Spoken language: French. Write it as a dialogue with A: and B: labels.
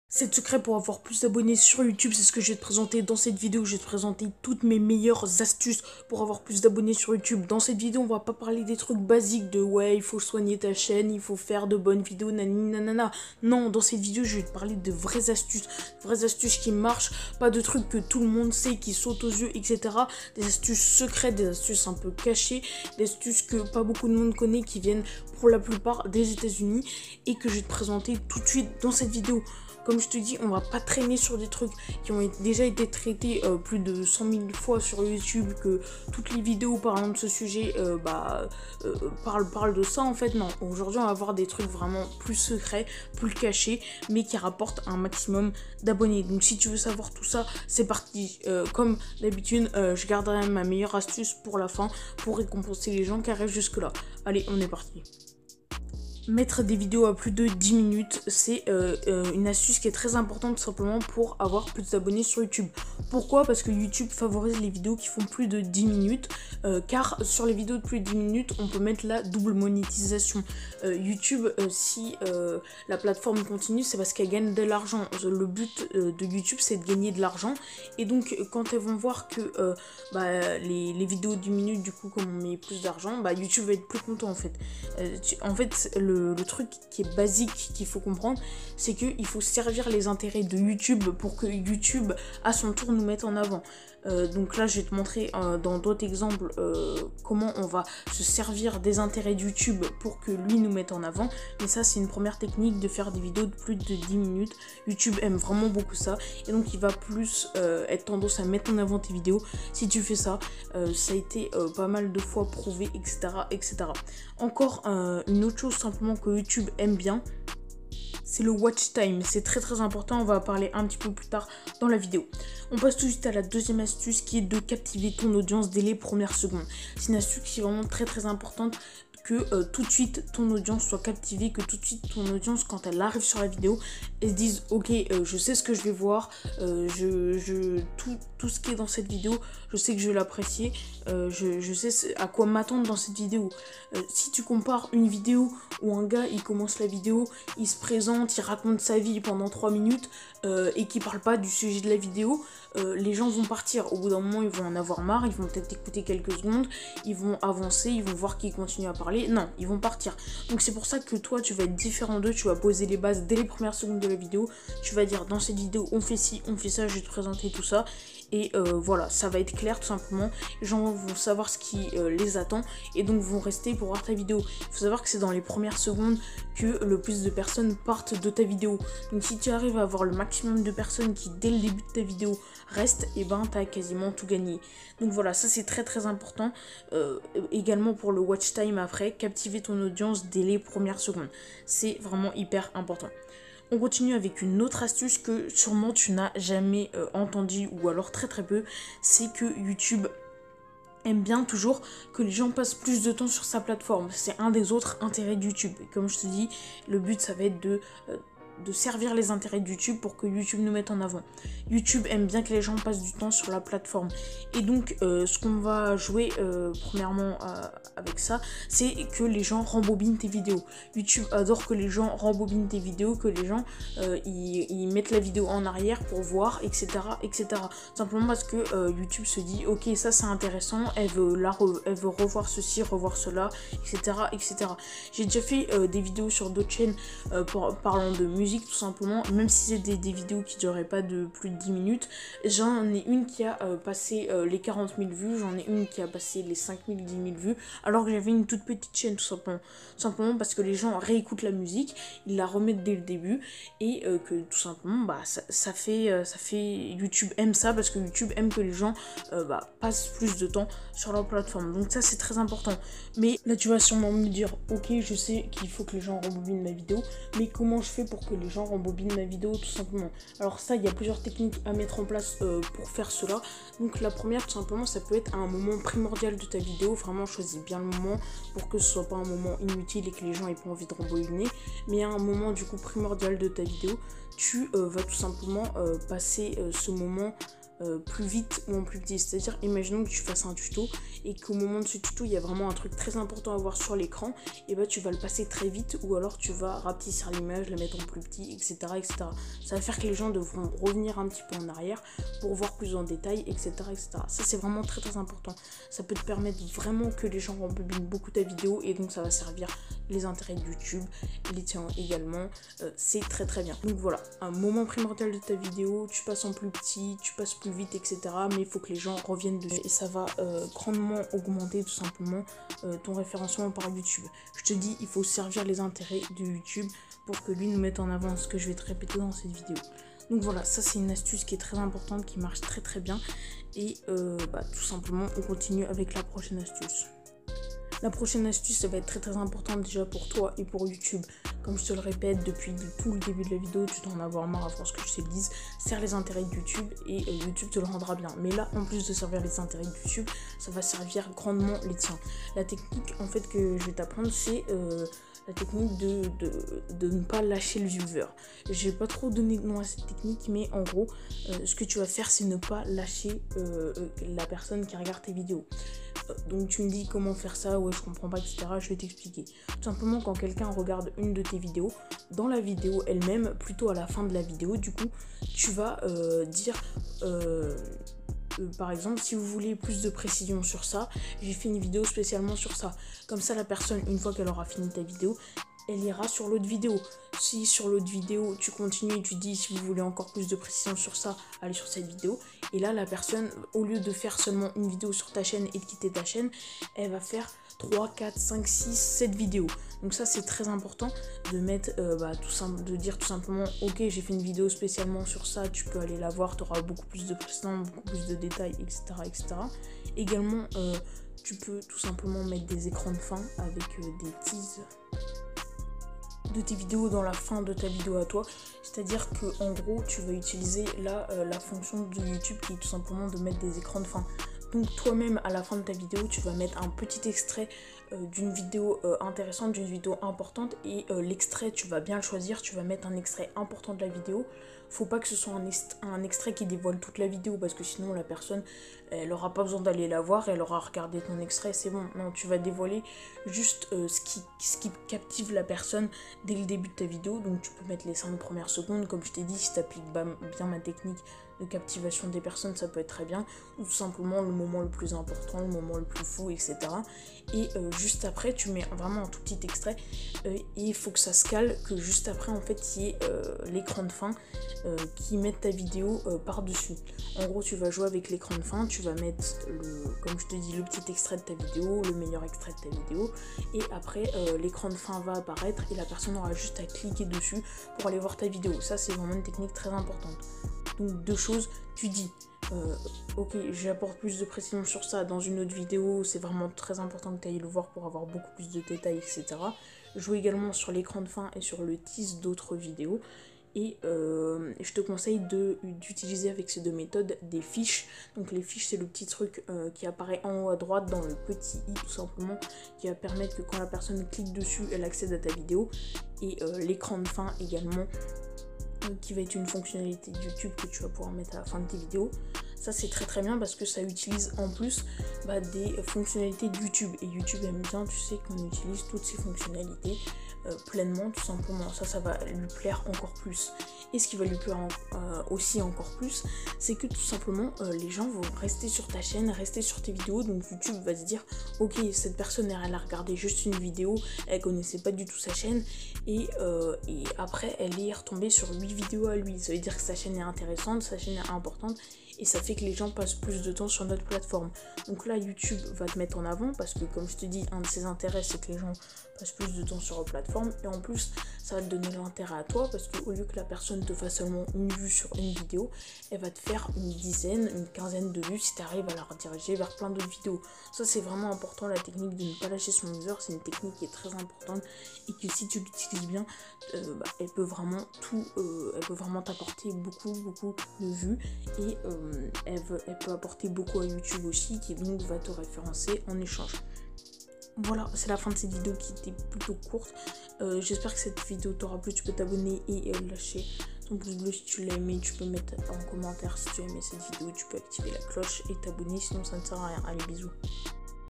A: C'est le secret pour avoir plus d'abonnés sur YouTube, c'est ce que je vais te présenter dans cette vidéo. Je vais te présenter toutes mes meilleures astuces pour avoir plus d'abonnés sur YouTube. Dans cette vidéo, on va pas parler des trucs basiques de ouais, il faut soigner ta chaîne, il faut faire de bonnes vidéos, nanani nanana. Non, dans cette vidéo, je vais te parler de vraies astuces qui marchent, pas de trucs que tout le monde sait, qui sautent aux yeux, etc. Des astuces secrètes, des astuces un peu cachées, des astuces que pas beaucoup de monde connaît, qui viennent pour la plupart des États-Unis et que je vais te présenter tout de suite dans cette vidéo. Comme je te dis, on va pas traîner sur des trucs qui ont déjà été traités plus de 100 000 fois sur YouTube, que toutes les vidéos parlant de ce sujet parlent de ça en fait. Non, aujourd'hui on va voir des trucs vraiment plus secrets, plus cachés, mais qui rapportent un maximum d'abonnés. Donc si tu veux savoir tout ça, c'est parti. Comme d'habitude, je garderai ma meilleure astuce pour la fin, pour récompenser les gens qui arrivent jusque là. Allez, on est parti. Mettre des vidéos à plus de 10 minutes, c'est une astuce qui est très importante tout simplement pour avoir plus d'abonnés sur YouTube. Pourquoi ? Parce que YouTube favorise les vidéos qui font plus de 10 minutes, car sur les vidéos de plus de 10 minutes, on peut mettre la double monétisation. YouTube, si la plateforme continue, c'est parce qu'elle gagne de l'argent. Le but de YouTube, c'est de gagner de l'argent. Et donc, quand elles vont voir que les vidéos de 10 minutes, du coup, comme on met plus d'argent, YouTube va être plus content en fait. Le truc qui est basique qu'il faut comprendre, c'est qu'il faut servir les intérêts de YouTube pour que YouTube à son tour nous mette en avant. Donc là je vais te montrer dans d'autres exemples comment on va se servir des intérêts de YouTube pour que lui nous mette en avant. Mais ça c'est une première technique de faire des vidéos de plus de 10 minutes. YouTube aime vraiment beaucoup ça et donc il va plus être tendance à mettre en avant tes vidéos si tu fais ça. Ça a été pas mal de fois prouvé, etc. etc. Encore une autre chose simplement que YouTube aime bien, c'est le watch time. C'est très très important, on va en parler un petit peu plus tard dans la vidéo. On passe tout de suite à la deuxième astuce qui est de captiver ton audience dès les premières secondes. C'est une astuce qui est vraiment très très importante, que tout de suite ton audience soit captivée, que tout de suite ton audience, quand elle arrive sur la vidéo, elle se dise ok, je sais ce que je vais voir, tout ce qui est dans cette vidéo, je sais que je vais l'apprécier, je sais à quoi m'attendre dans cette vidéo. Si tu compares une vidéo où un gars il commence la vidéo, il se présente, il raconte sa vie pendant 3 minutes et qui parle pas du sujet de la vidéo, les gens vont partir. Au bout d'un moment ils vont en avoir marre, ils vont peut-être écouter quelques secondes, ils vont avancer, ils vont voir qu'il continue à parler. Non, ils vont partir. Donc c'est pour ça que toi tu vas être différent d'eux, tu vas poser les bases dès les premières secondes de la vidéo, tu vas dire dans cette vidéo on fait ci, on fait ça, je vais te présenter tout ça. Et voilà, ça va être clair tout simplement. Les gens vont savoir ce qui les attend et donc vont rester pour voir ta vidéo. Il faut savoir que c'est dans les premières secondes que le plus de personnes partent de ta vidéo. Donc si tu arrives à avoir le maximum de personnes qui dès le début de ta vidéo restent, et ben t'as quasiment tout gagné. Donc voilà, ça c'est très très important. Également pour le watch time après, captiver ton audience dès les premières secondes. C'est vraiment hyper important. On continue avec une autre astuce que sûrement tu n'as jamais entendu ou alors très très peu, c'est que YouTube aime bien toujours que les gens passent plus de temps sur sa plateforme. C'est un des autres intérêts de YouTube. Et comme je te dis, le but ça va être de servir les intérêts de YouTube pour que YouTube nous mette en avant. YouTube aime bien que les gens passent du temps sur la plateforme. Et donc, ce qu'on va jouer premièrement avec ça, c'est que les gens rembobinent tes vidéos. YouTube adore que les gens rembobinent tes vidéos, que les gens ils mettent la vidéo en arrière pour voir, etc. etc. Simplement parce que YouTube se dit, ok, ça c'est intéressant, elle veut revoir ceci, revoir cela, etc. etc. J'ai déjà fait des vidéos sur d'autres chaînes parlant de musique tout simplement, même si c'est des vidéos qui duraient pas de plus de 10 minutes. J'en ai une qui a passé les 40 000 vues, j'en ai une qui a passé les 5 000, 10 000 vues, alors que j'avais une toute petite chaîne tout simplement. Simplement parce que les gens réécoutent la musique, ils la remettent dès le début et que tout simplement ça fait YouTube aime ça parce que YouTube aime que les gens passent plus de temps sur leur plateforme. Donc ça c'est très important. Mais là tu vas sûrement me dire ok, je sais qu'il faut que les gens rembobinent ma vidéo, mais comment je fais pour que les gens rembobinent ma vidéo tout simplement? Alors ça, il y a plusieurs techniques à mettre en place pour faire cela. Donc la première tout simplement, ça peut être à un moment primordial de ta vidéo. Vraiment choisis bien le moment pour que ce soit pas un moment inutile et que les gens aient pas envie de rembobiner, mais à un moment du coup primordial de ta vidéo, tu vas tout simplement passer ce moment plus vite ou en plus petit. C'est-à-dire, imaginons que tu fasses un tuto et qu'au moment de ce tuto, il y a vraiment un truc très important à voir sur l'écran, et bah tu vas le passer très vite, ou alors tu vas rapetisser l'image, la mettre en plus petit, etc., etc. Ça va faire que les gens devront revenir un petit peu en arrière pour voir plus en détail, etc., etc. Ça, c'est vraiment très très important. Ça peut te permettre vraiment que les gens rembobinent beaucoup ta vidéo, et donc ça va servir les intérêts de YouTube, les tiens également. C'est très très bien. Donc voilà, un moment primordial de ta vidéo, tu passes en plus petit, tu passes plus vite, etc. Mais il faut que les gens reviennent dessus, et ça va grandement augmenter tout simplement ton référencement par YouTube. Je te dis, il faut servir les intérêts de YouTube pour que lui nous mette en avant ce que je vais te répéter dans cette vidéo. Donc voilà, ça c'est une astuce qui est très importante, qui marche très très bien. Et tout simplement, on continue avec la prochaine astuce. La prochaine astuce, ça va être très très importante déjà pour toi et pour YouTube. Comme je te le répète depuis tout le début de la vidéo, tu dois en avoir marre à force que je te le dise. Sers les intérêts de YouTube et YouTube te le rendra bien. Mais là, en plus de servir les intérêts de YouTube, ça va servir grandement les tiens. La technique en fait que je vais t'apprendre, c'est la technique de ne pas lâcher le viewer. Je vais pas trop donner de nom à cette technique, mais en gros, ce que tu vas faire, c'est ne pas lâcher la personne qui regarde tes vidéos. Donc tu me dis comment faire ça, ouais je comprends pas, etc. Je vais t'expliquer. Tout simplement, quand quelqu'un regarde une de tes vidéos, dans la vidéo elle-même, plutôt à la fin de la vidéo, du coup, tu vas dire... par exemple, si vous voulez plus de précision sur ça, j'ai fait une vidéo spécialement sur ça. Comme ça, la personne, une fois qu'elle aura fini ta vidéo, elle ira sur l'autre vidéo. Si sur l'autre vidéo, tu continues et tu dis si vous voulez encore plus de précision sur ça, allez sur cette vidéo. Et là, la personne, au lieu de faire seulement une vidéo sur ta chaîne et de quitter ta chaîne, elle va faire 3, 4, 5, 6, 7 vidéos. Donc ça, c'est très important de mettre, de dire tout simplement, ok, j'ai fait une vidéo spécialement sur ça, tu peux aller la voir, tu auras beaucoup plus de précision, beaucoup plus de détails, etc. etc. Également, tu peux tout simplement mettre des écrans de fin avec des teases de tes vidéos dans la fin de ta vidéo à toi, c'est-à-dire que en gros tu vas utiliser la fonction de YouTube qui est tout simplement de mettre des écrans de fin. Donc toi-même à la fin de ta vidéo tu vas mettre un petit extrait d'une vidéo intéressante, d'une vidéo importante, et l'extrait tu vas bien le choisir, tu vas mettre un extrait important de la vidéo. Faut pas que ce soit un extrait qui dévoile toute la vidéo, parce que sinon la personne elle aura pas besoin d'aller la voir, elle aura regardé ton extrait, c'est bon. Non, tu vas dévoiler juste ce qui captive la personne dès le début de ta vidéo. Donc tu peux mettre les 5 premières secondes, comme je t'ai dit, si tu appliques bien ma technique de captivation des personnes, ça peut être très bien, ou tout simplement le moment le plus important, le moment le plus fou, etc. Et juste après tu mets vraiment un tout petit extrait, et il faut que ça se cale, que juste après en fait il y ait l'écran de fin qui mette ta vidéo par dessus. En gros tu vas jouer avec l'écran de fin, tu vas mettre comme je te dis, le petit extrait de ta vidéo, le meilleur extrait de ta vidéo, et après l'écran de fin va apparaître et la personne aura juste à cliquer dessus pour aller voir ta vidéo. Ça c'est vraiment une technique très importante. Donc deux choses, tu dis ok, j'apporte plus de précision sur ça dans une autre vidéo, c'est vraiment très important que tu ailles le voir pour avoir beaucoup plus de détails, etc. Joue également sur l'écran de fin et sur le tease d'autres vidéos. Et je te conseille d'utiliser avec ces deux méthodes des fiches. Donc les fiches, c'est le petit truc qui apparaît en haut à droite dans le petit i tout simplement, qui va permettre que quand la personne clique dessus, elle accède à ta vidéo. Et l'écran de fin également, qui va être une fonctionnalité de YouTube que tu vas pouvoir mettre à la fin de tes vidéos. Ça c'est très très bien parce que ça utilise en plus des fonctionnalités de YouTube, et YouTube aime bien, tu sais, qu'on utilise toutes ces fonctionnalités pleinement, tout simplement. Ça va lui plaire encore plus. Et ce qui va lui plaire aussi encore plus, c'est que tout simplement les gens vont rester sur ta chaîne, rester sur tes vidéos. Donc YouTube va se dire ok, cette personne elle a regardé juste une vidéo, elle connaissait pas du tout sa chaîne, et après elle est retombée sur 8 vidéos à lui. Ça veut dire que sa chaîne est intéressante, sa chaîne est importante, et ça fait que les gens passent plus de temps sur notre plateforme. Donc là YouTube va te mettre en avant parce que, comme je te dis, un de ses intérêts c'est que les gens passent plus de temps sur la plateforme, et en plus ça va te donner l'intérêt à toi parce qu'au lieu que la personne te fasse seulement une vue sur une vidéo, elle va te faire une dizaine, une quinzaine de vues si tu arrives à la rediriger vers plein d'autres vidéos. Ça c'est vraiment important, la technique de ne pas lâcher son user, c'est une technique qui est très importante et que si tu l'utilises bien, elle peut vraiment t'apporter beaucoup de vues, et elle peut apporter beaucoup à YouTube aussi, qui donc va te référencer en échange. Voilà, c'est la fin de cette vidéo qui était plutôt courte. J'espère que cette vidéo t'aura plu. Tu peux t'abonner et lâcher ton pouce bleu si tu l'as aimé. Tu peux mettre en commentaire si tu as aimé cette vidéo. Tu peux activer la cloche et t'abonner, sinon ça ne sert à rien. Allez, bisous.